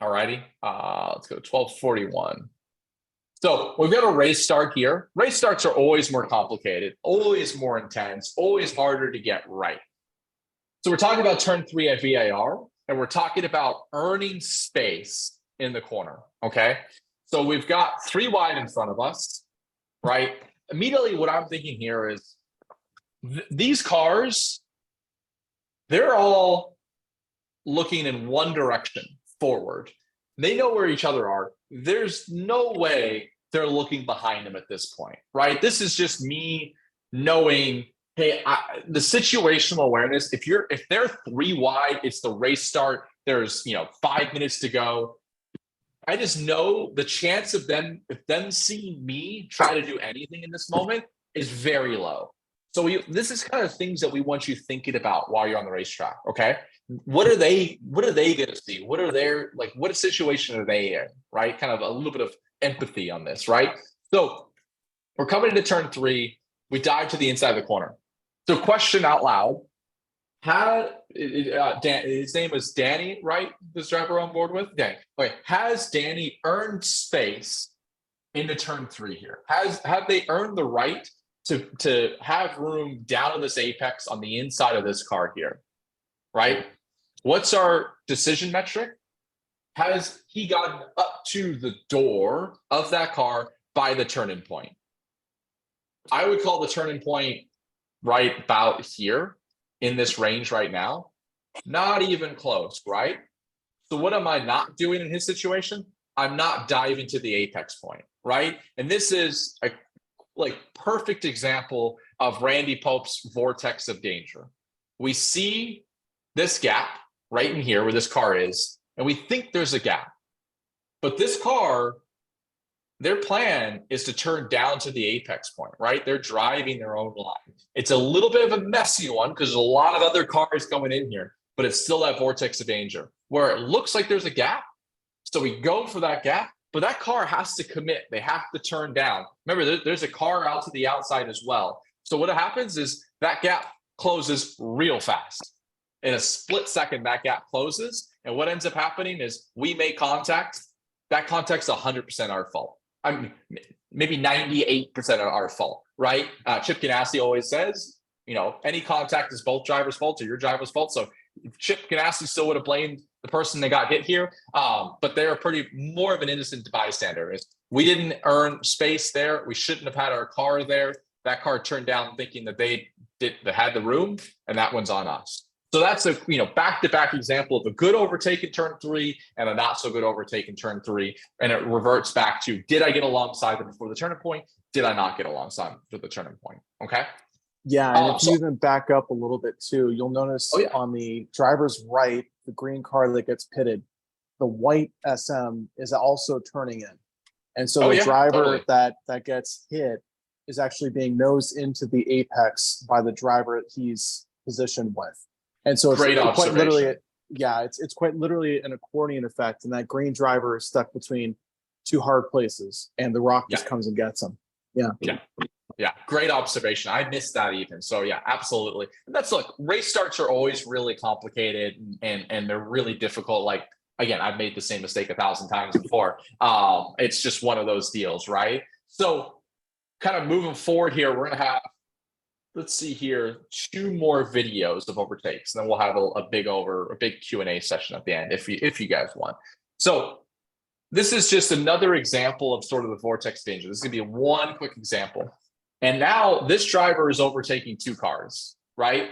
All righty, let's go to 1241. So we've got a race start here. Race starts are always more complicated, always more intense, always harder to get right. So we're talking about turn 3 at VIR, and we're talking about earning space in the corner, okay? So we've got 3 wide in front of us, right? Immediately what I'm thinking here is these cars, they're all looking in one direction, forward. They know where each other are. There's no way they're looking behind them at this point, right? This is just me knowing, hey, the situational awareness. If they're 3 wide, it's the race start. There's 5 minutes to go. I just know the chance of them seeing me try to do anything in this moment is very low. So this is kind of things that we want you thinking about while you're on the racetrack. Okay, what are they going to see? What situation are they in? Right, kind of a little bit of empathy on this, right? So we're coming into turn 3. We dive to the inside of the corner. So question out loud: his name is Danny, right? This driver we're on board with, Danny. Okay, has Danny earned space into turn 3 here? Have they earned the right to have room down in this apex on the inside of this car here, right? What's our decision metric? Has he gotten up to the door of that car by the turn-in point? I would call the turn-in point right about here in this range right now. Not even close, right? So what am I not doing in his situation? I'm not diving to the apex point, right? And this is a perfect example of Randy Pope's vortex of danger. We see this gap right in here where this car is, and we think there's a gap. But this car, their plan is to turn down to the apex point, right? They're driving their own line. It's a little bit of a messy one because there's a lot of other cars going in here, but it's still that vortex of danger where it looks like there's a gap. So we go for that gap, but that car has to commit. They have to turn down. Remember, there's a car out to the outside as well. So what happens is that gap closes real fast. In a split second, that gap closes. And what ends up happening is we make contact. That contact's 100% our fault. I mean, maybe 98% of our fault, right? Chip Ganassi always says, any contact is both drivers' fault or your driver's fault. So Chip Ganassi still would have blamed the person that got hit here, but they're more of an innocent bystander. We didn't earn space there. We shouldn't have had our car there. That car turned down thinking that they had the room, and that one's on us. So that's a back-to-back example of a good overtake in turn 3 and a not so good overtake in turn 3, and it reverts back to: did I get alongside them before the turning point? Did I not get alongside them for the turning point? Okay. Yeah, and if you even back up a little bit too, you'll notice on the driver's right, the green car that gets pitted, the white SM is also turning in. And so the driver that gets hit is actually being nosed into the apex by the driver that he's positioned with. And so it's Great quite literally, observation. yeah, it's quite literally an accordion effect. And that green driver is stuck between two hard places and the rock just comes and gets him. Yeah. Yeah, great observation. I missed that even. So yeah, absolutely. And that's, look, race starts are always really complicated and they're really difficult. Like, again, I've made the same mistake 1,000 times before. It's just one of those deals, right? So kind of moving forward here, we're gonna have, let's see here, 2 more videos of overtakes, and then we'll have a big Q&A session at the end if you guys want. So this is just another example of sort of the vortex danger. This is gonna be one quick example. And now this driver is overtaking 2 cars, right?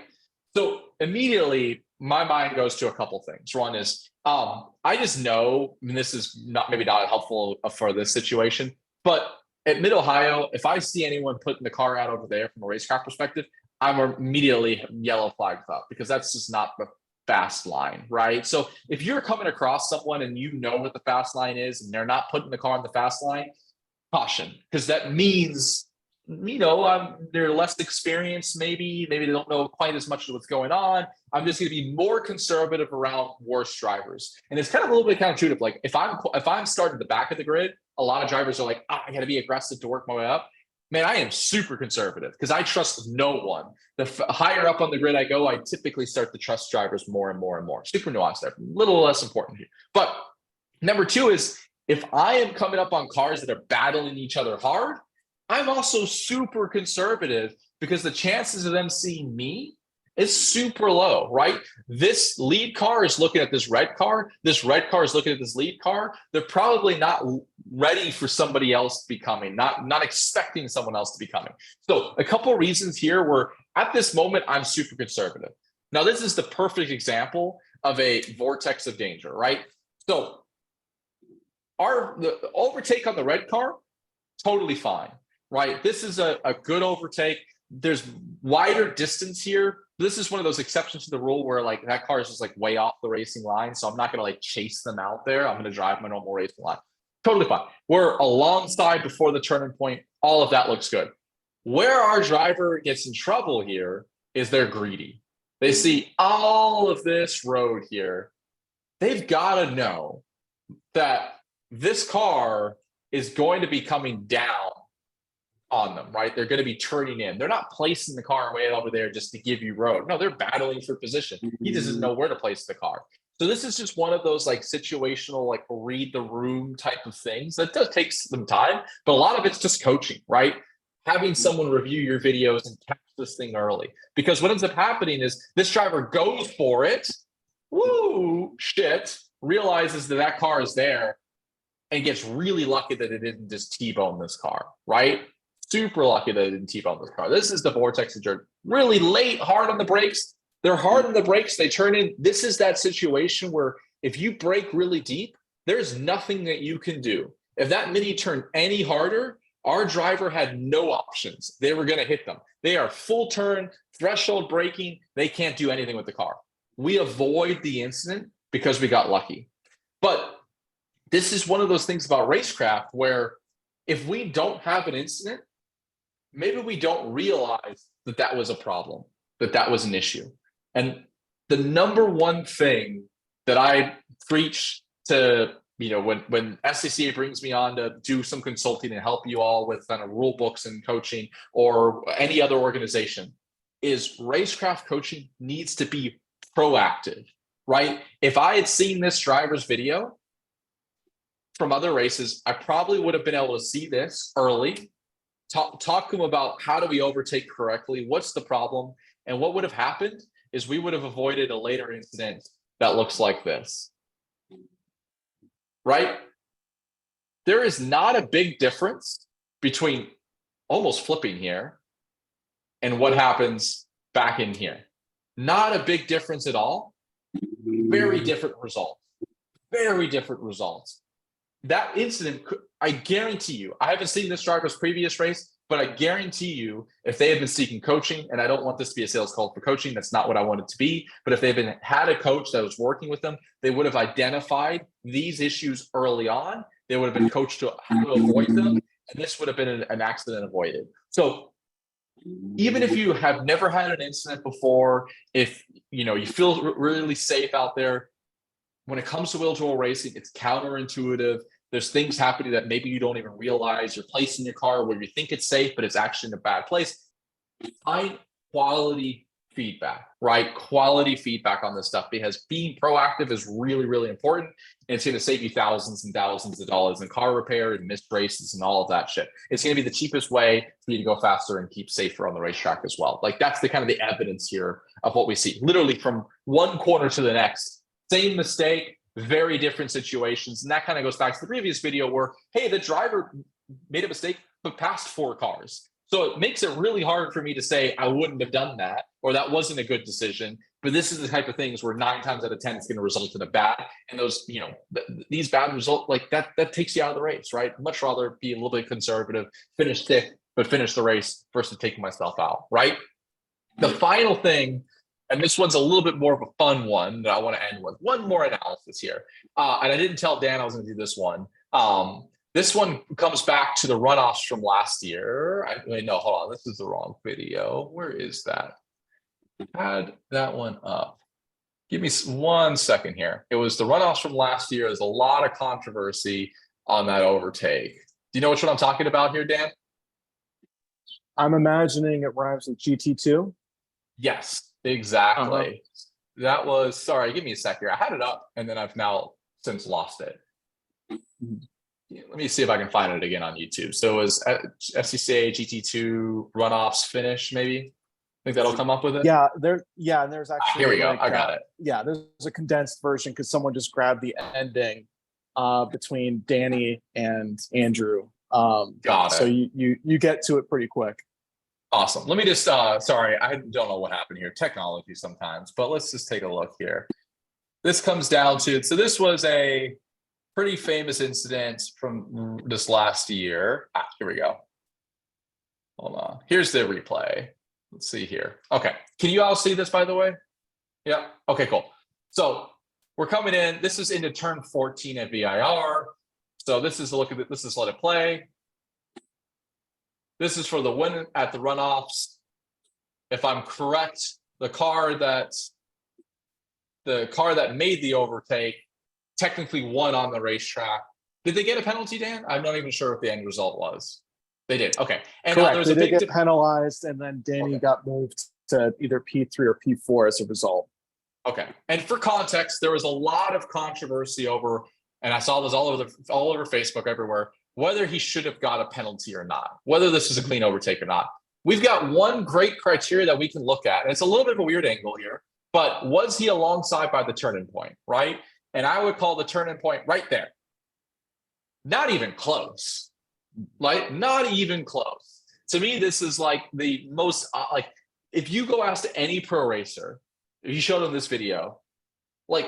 So immediately my mind goes to a couple things. One is, I just know, and this is maybe not helpful for this situation, but at Mid-Ohio, if I see anyone putting the car out over there from a Racecraft perspective, I'm immediately yellow flags up, because that's just not the fast line, right? So if you're coming across someone and you know what the fast line is and they're not putting the car on the fast line, caution, because that means, they're less experienced, maybe they don't know quite as much of what's going on. I'm just going to be more conservative around worse drivers. And it's kind of a little bit counterintuitive. Like if I'm starting at the back of the grid, a lot of drivers are like, I got to be aggressive to work my way up. Man, I am super conservative because I trust no one. The higher up on the grid I go, I typically start to trust drivers more and more and more. Super nuanced there, a little less important here. But number 2 is, if I am coming up on cars that are battling each other hard, I'm also super conservative, because the chances of them seeing me is super low, right? This lead car is looking at this red car. This red car is looking at this lead car. They're probably not ready for somebody else to be coming, not expecting someone else to be coming. So a couple of reasons here where at this moment, I'm super conservative. Now, this is the perfect example of a vortex of danger, right? So the overtake on the red car, totally fine. Right, this is a good overtake. There's wider distance here. This is one of those exceptions to the rule where like that car is just like way off the racing line. So I'm not going to like chase them out there. I'm going to drive my normal racing line. Totally fine. We're alongside before the turning point. All of that looks good. Where our driver gets in trouble here is they're greedy. They see all of this road here. They've got to know that this car is going to be coming down on them, right? They're going to be turning in. They're not placing the car way over there just to give you road. No, they're battling for position. He doesn't know where to place the car. So this is just one of those like situational, like read the room type of things. That does take some time, but a lot of it's just coaching, right? Having someone review your videos and catch this thing early. Because what ends up happening is this driver goes for it, realizes that car is there, and gets really lucky that it didn't just T-bone this car, right? Super lucky that it didn't T-bone this car. This is the vortex of jerk. Really late, hard on the brakes. They're hard on the brakes. They turn in. This is that situation where if you brake really deep, there's nothing that you can do. If that mini turned any harder, our driver had no options. They were going to hit them. They are full turn, threshold braking. They can't do anything with the car. We avoid the incident because we got lucky. But this is one of those things about Racecraft where if we don't have an incident, maybe we don't realize that that was a problem, that that was an issue. And the number one thing that I preach to, when SCCA brings me on to do some consulting and help you all with kind of rule books and coaching or any other organization is Racecraft coaching needs to be proactive, right? If I had seen this driver's video from other races, I probably would have been able to see this early, talk to them about how do we overtake correctly, what's the problem, and what would have happened is we would have avoided a later incident that looks like this, right? There is not a big difference between almost flipping here and what happens back in here. Not a big difference at all. Very different results. Very different results. That incident, I guarantee you, I haven't seen this driver's previous race, but I guarantee you, if they had been seeking coaching, and I don't want this to be a sales call for coaching, that's not what I want it to be, but if they've had a coach that was working with them, they would have identified these issues early on. They would have been coached to how to avoid them, and this would have been an accident avoided. So even if you have never had an incident before, if you feel really safe out there, when it comes to wheel-to-wheel racing, it's counterintuitive. There's things happening that maybe you don't even realize. You're placing your car where you think it's safe, but it's actually in a bad place. Find quality feedback, right? Quality feedback on this stuff, because being proactive is really, really important. And it's going to save you thousands and thousands of dollars in car repair and missed races and all of that shit. It's going to be the cheapest way for you to go faster and keep safer on the racetrack as well. Like, that's the kind of the evidence here of what we see. Literally from one corner to the next, same mistake, very different situations. And that kind of goes back to the previous video where, hey, the driver made a mistake, but passed 4 cars. So it makes it really hard for me to say I wouldn't have done that, or that wasn't a good decision. But this is the type of things where 9 times out of 10 it's going to result in a bad. And those, these bad results, like that takes you out of the race, right? I'd much rather be a little bit conservative, finish 6th, but finish the race versus taking myself out, right? The final thing, and this one's a little bit more of a fun one that I want to end with. One more analysis here. And I didn't tell Dan I was going to do this one. This one comes back to the runoffs from last year. Wait, no, hold on. This is the wrong video. Where is that? Add that one up. Give me 1 second here. It was the runoffs from last year. There's a lot of controversy on that overtake. Do you know which one I'm talking about here, Dan? I'm imagining it rhymes with GT2. Yes, exactly. That was, sorry, give me a sec here. I had it up and then I've now since lost it. Let me see if I can find it again on YouTube. So it was FCCA GT2 runoffs finish, maybe. Think that'll come up with it? Yeah, and there's actually here we go. I got it. Yeah, there's a condensed version because someone just grabbed the ending between Danny and Andrew. Got it. So you get to it pretty quick. Awesome. Let me just sorry, I don't know what happened here. Technology sometimes, but let's just take a look here. This comes down to, so this was a pretty famous incident from this last year. Here we go. Hold on. Here's the replay. Let's see here. Okay. Can you all see this, by the way? Yeah. Okay, cool. So we're coming in. This is into turn 14 at VIR. So this is a look at it. This is let it play. This is for the win at the runoffs. If I'm correct, the car that made the overtake technically won on the racetrack. Did they get a penalty, Dan? I'm not even sure what the end result was. They did. Okay. And correct. They did get penalized, and then Danny got moved to either P3 or P4 as a result. Okay. And for context, there was a lot of controversy over, and I saw this all over Facebook everywhere, whether he should have got a penalty or not, whether this is a clean overtake or not. We've got one great criteria that we can look at, and it's a little bit of a weird angle here, but was he alongside by the turning point, right? And I would call the turning point right there. Not even close. Like, not even close. To me, this is like the most, like, if you go ask any pro racer, if you showed them this video, like,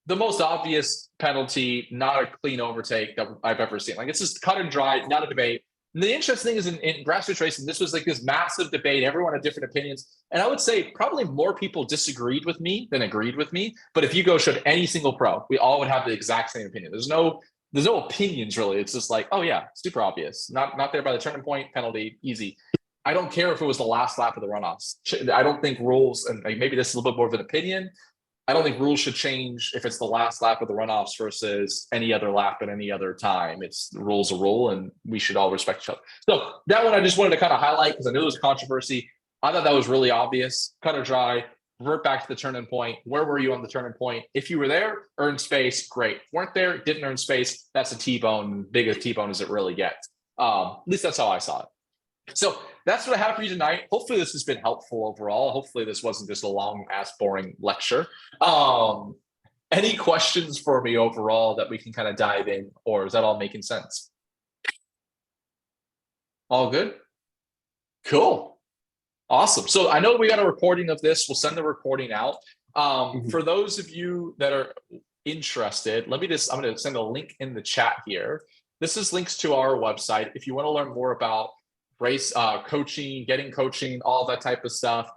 the most obvious penalty, not a clean overtake that I've ever seen. Like, it's just cut and dry, not a debate. And the interesting thing is in grassroots racing, this was like this massive debate. Everyone had different opinions. And I would say probably more people disagreed with me than agreed with me. But if you go showed any single pro, we all would have the exact same opinion. There's no opinions really. It's just like, oh yeah, super obvious. Not there by the turning point, penalty, easy. I don't care if it was the last lap of the runoffs. I don't think rules, and maybe this is a little bit more of an opinion, I don't think rules should change if it's the last lap of the runoffs versus any other lap at any other time. It's the rule's a rule, and we should all respect each other. So that one I just wanted to kind of highlight because I knew there was controversy. I thought that was really obvious. Cut or dry, revert back to the turning point. Where were you on the turning point? If you were there, earned space, great. Weren't there, didn't earn space, that's a T-bone, big a T-bone as it really gets. At least that's how I saw it. So that's what I have for you tonight. Hopefully this has been helpful overall. Hopefully this wasn't just a long ass boring lecture. Any questions for me overall that we can kind of dive in, or is that all making sense? All good? Cool. Awesome. So I know we got a recording of this. We'll send the recording out. For those of you that are interested, I'm going to send a link in the chat here. This is links to our website. If you want to learn more about race coaching, getting coaching, all that type of stuff,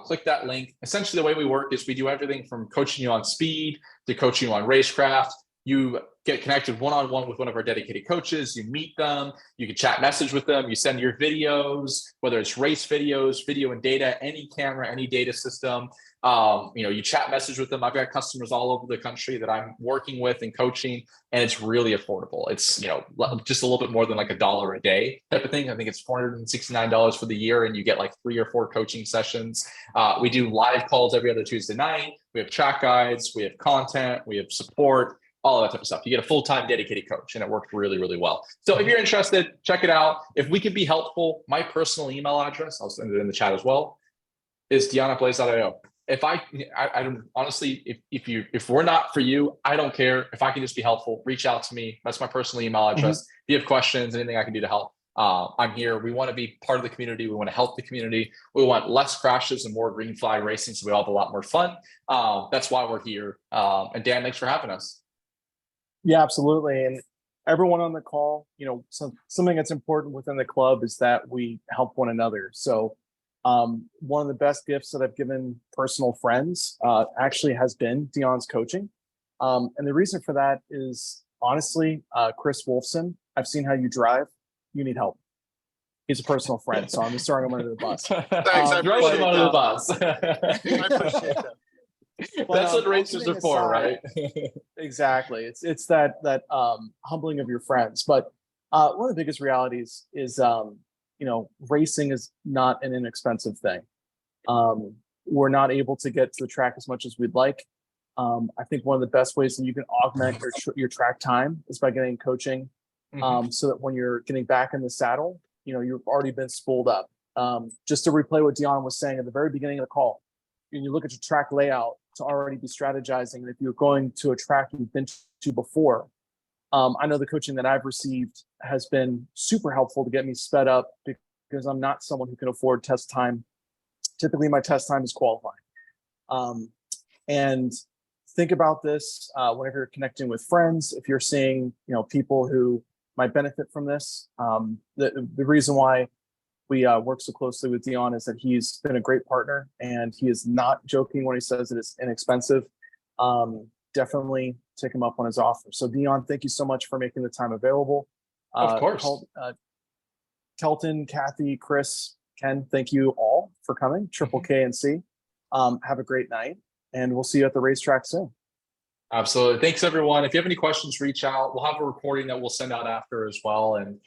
click that link. Essentially, the way we work is we do everything from coaching you on speed to coaching you on Racecraft. You get connected one-on-one with one of our dedicated coaches. You meet them. You can chat message with them. You send your videos, whether it's race videos, video and data, any camera, any data system. You chat message with them. I've got customers all over the country that I'm working with and coaching, and it's really affordable. It's, just a little bit more than like $1 a day type of thing. I think it's $469 for the year, and you get like 3 or 4 coaching sessions. We do live calls every other Tuesday night. We have track guides, we have content, we have support, all of that type of stuff. You get a full-time dedicated coach, and it worked really, really well. So if you're interested, check it out. If we can be helpful, my personal email address, I'll send it in the chat as well, is dion@blaze.io. If I don't honestly, if we're not for you, I don't care. If I can just be helpful, reach out to me. That's my personal email address. If you have questions, anything I can do to help, I'm here. We want to be part of the community. We want to help the community. We want less crashes and more green flag racing, so we all have a lot more fun. That's why we're here. And Dan, thanks for having us. Yeah, absolutely. And everyone on the call, something that's important within the club is that we help one another. So one of the best gifts that I've given personal friends actually has been Dion's coaching. And the reason for that is, honestly, Chris Wolfson, I've seen how you drive. You need help. He's a personal friend, so I'm just throwing him under the bus. Thanks, I appreciate under the bus. I appreciate that. That's what racers are for, right? Exactly. It's that humbling of your friends. But one of the biggest realities is racing is not an inexpensive thing. We're not able to get to the track as much as we'd like. I think one of the best ways that you can augment your track time is by getting coaching, so that when you're getting back in the saddle, you've already been spooled up. Just to replay what Dion was saying at the very beginning of the call, when you look at your track layout to already be strategizing, and if you're going to a track you've been to before, I know the coaching that I've received has been super helpful to get me sped up, because I'm not someone who can afford test time. Typically, my test time is qualifying. And think about this whenever you're connecting with friends. If you're seeing, people who might benefit from this, the reason why we work so closely with Dion is that he's been a great partner, and he is not joking when he says that it's inexpensive. Definitely take him up on his offer. So Dion, thank you so much for making the time available. Of course. Kelton, Kathy, Chris, Ken, thank you all for coming. Triple K and C. Have a great night, and we'll see you at the racetrack soon. Absolutely. Thanks, everyone. If you have any questions, reach out. We'll have a recording that we'll send out after as well. And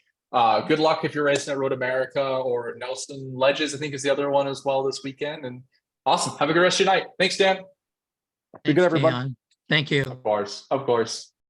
good luck if you're racing at Road America, or Nelson Ledges, I think, is the other one as well this weekend. And awesome. Have a good rest of your night. Thanks, Dan. Be good, everybody. Dion. Thank you. Of course.